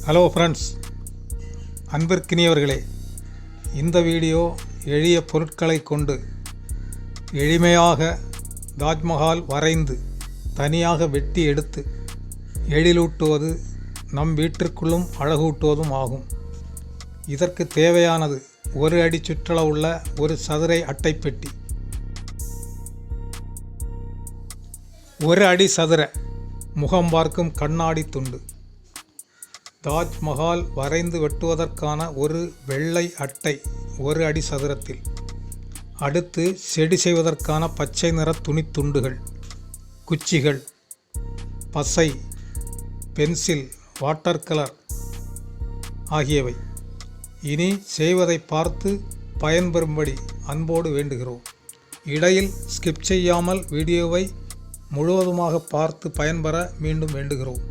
Hello friends, அன்பிற்கினியவர்களே, இந்த video எளிய பொருட்களை கொண்டு எளிமையாக தாஜ்மஹால் வரைந்து தனியாக வெட்டி எடுத்து எழிலூட்டுவது நம் வீட்டிற்குள்ளும் அழகூட்டுவதும் ஆகும். இதற்கு தேவையானது 1 அடி சுற்றளவுள்ள ஒரு சதுரை அட்டைப்பெட்டி, 1 அடி சதுர முகம் பார்க்கும் கண்ணாடி துண்டு, தாஜ்மஹால் வரைந்து வெட்டுவதற்கான ஒரு வெள்ளை அட்டை 1 அடி சதுரத்தில், அடுத்து செடி செய்வதற்கான பச்சை நிற துணித்துண்டுகள், குச்சிகள், பசை, பென்சில், வாட்டர் கலர் ஆகியவை. இனி செய்வதை பார்த்து பயன்பெறும்படி அன்போடு வேண்டுகிறோம். இடையில் ஸ்கிப் செய்யாமல் வீடியோவை முழுவதுமாக பார்த்து பயன்பெற மீண்டும் வேண்டுகிறோம்.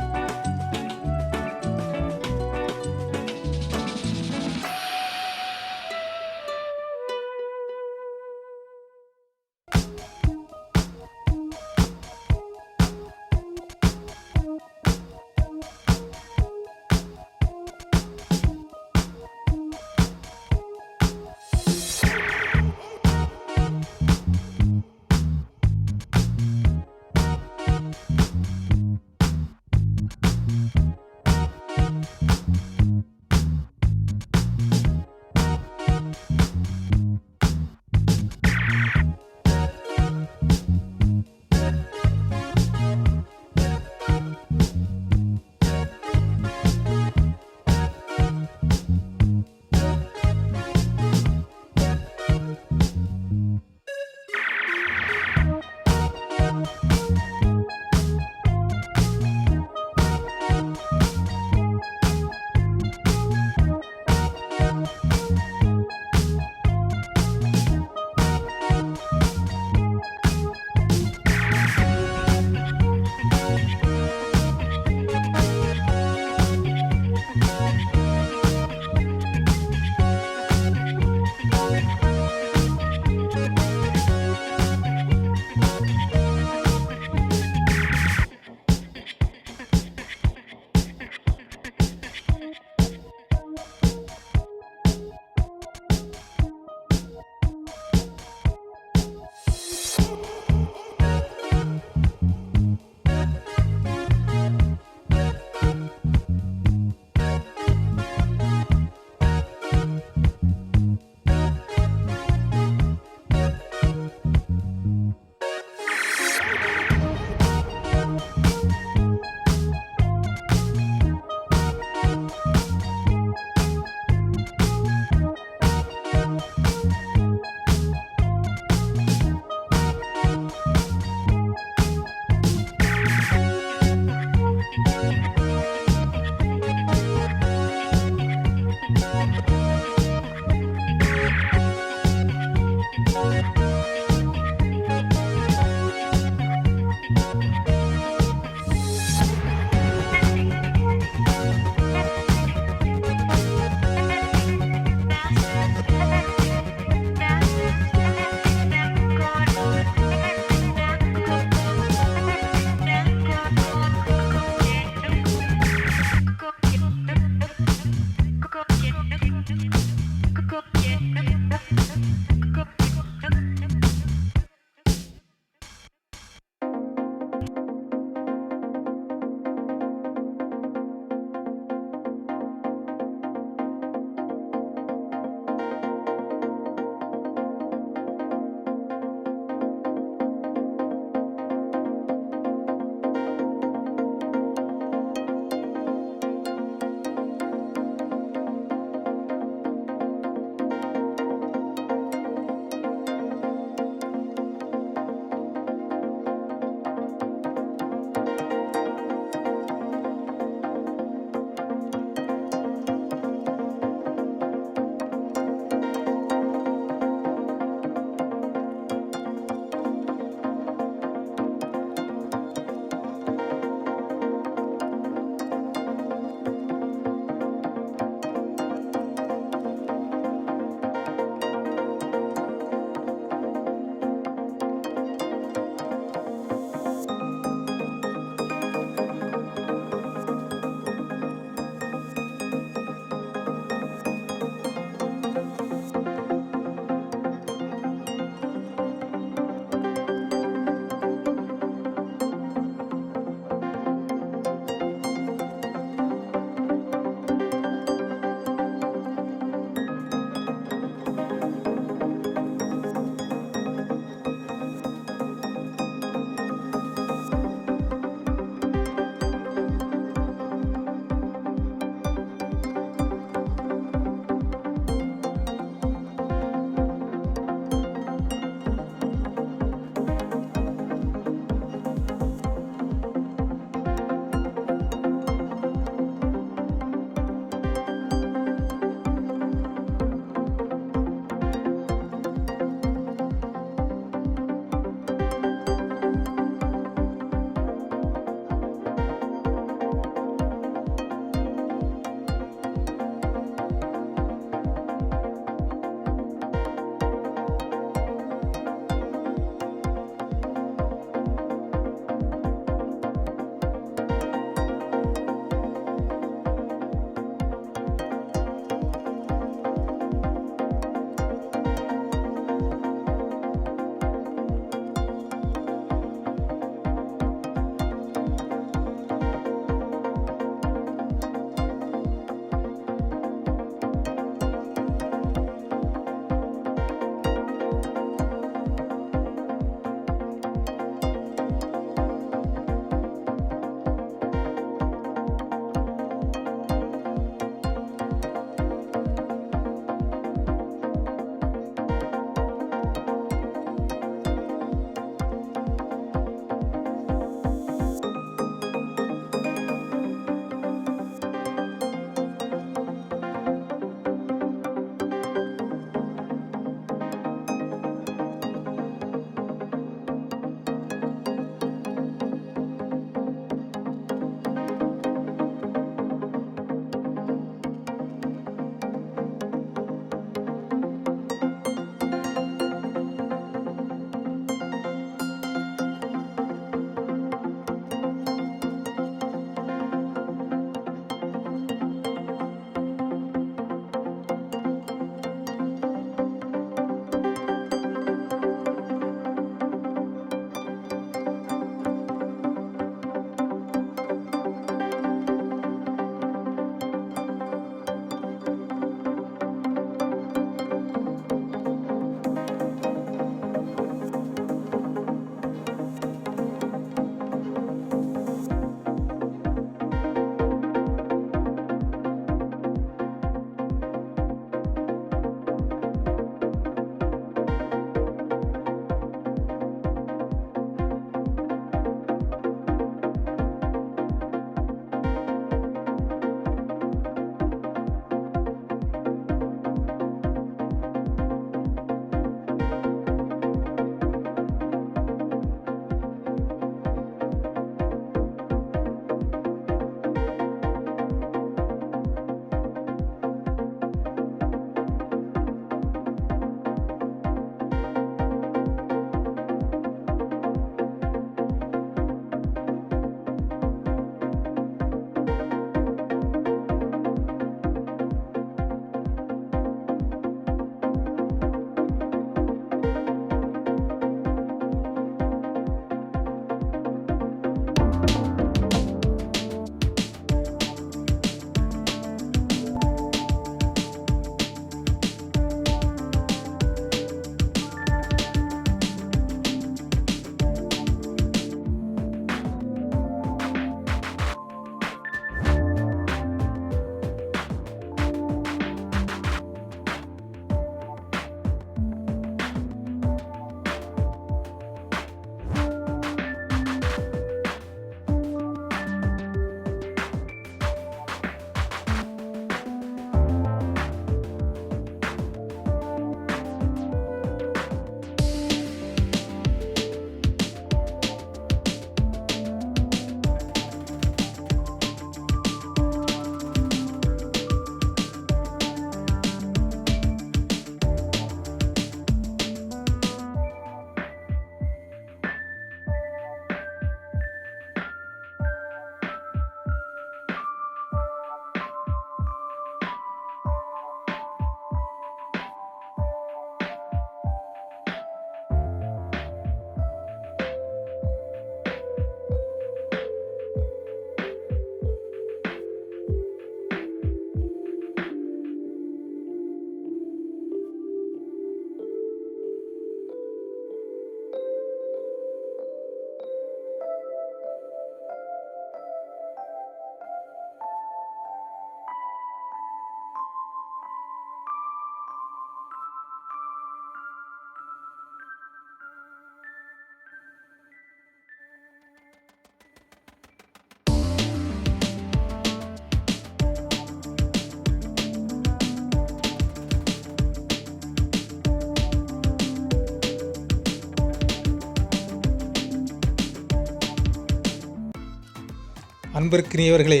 அன்பிற்கினியவர்களே,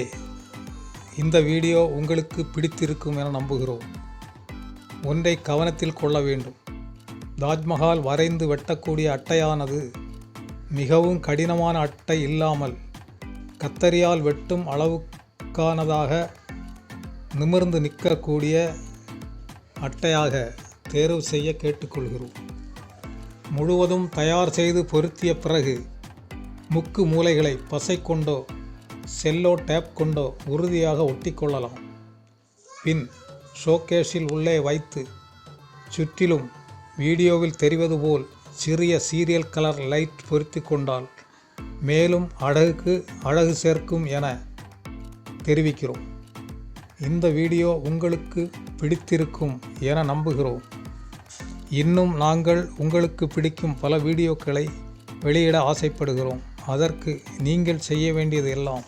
இந்த வீடியோ உங்களுக்கு பிடித்திருக்கும் என நம்புகிறோம். ஒன்றை கவனத்தில் கொள்ள வேண்டும். தாஜ்மஹால் வரைந்து வெட்டக்கூடிய அட்டையானது மிகவும் கடினமான அட்டை இல்லாமல் கத்தரியால் வெட்டும் அளவுக்கானதாக நிமிர்ந்து நிற்கக்கூடிய அட்டையாக தேர்வு செய்ய கேட்டுக்கொள்கிறோம். முழுவதும் தயார் செய்து பொருத்திய பிறகு முக்கு மூலைகளை பசை கொண்டோ செல்லோ டேப் கொண்டோ உறுதியாக ஒட்டிக்கொள்ளலாம். பின் ஷோகேஸில் உள்ளே வைத்து சுற்றிலும் வீடியோவில் தெரிவது போல் சிறிய சீரியல் கலர் லைட் பொருத்தி கொண்டால் மேலும் அழகு சேர்க்கும் என தெரிவிக்கிறோம். இந்த வீடியோ உங்களுக்கு பிடித்திருக்கும் என நம்புகிறோம். இன்னும் நாங்கள் உங்களுக்கு பிடிக்கும் பல வீடியோக்களை வெளியிட ஆசைப்படுகிறோம். அதற்கு நீங்கள் செய்ய வேண்டியது எல்லாம்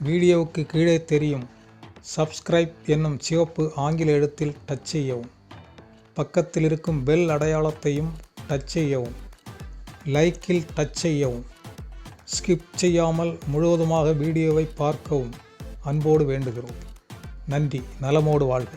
வீடியோவுக்கு கீழே தெரியும் சப்ஸ்கிரைப் என்னும் சிவப்பு ஆங்கில எழுத்தில் டச் செய்யவும். பக்கத்தில் இருக்கும் பெல் அடையாளத்தையும் டச் செய்யவும். லைக்கில் டச் செய்யவும். ஸ்கிப் செய்யாமல் முழுவதுமாக வீடியோவை பார்க்கவும் அன்போடு வேண்டுகிறோம். நன்றி. நலமோடு வாழ்க.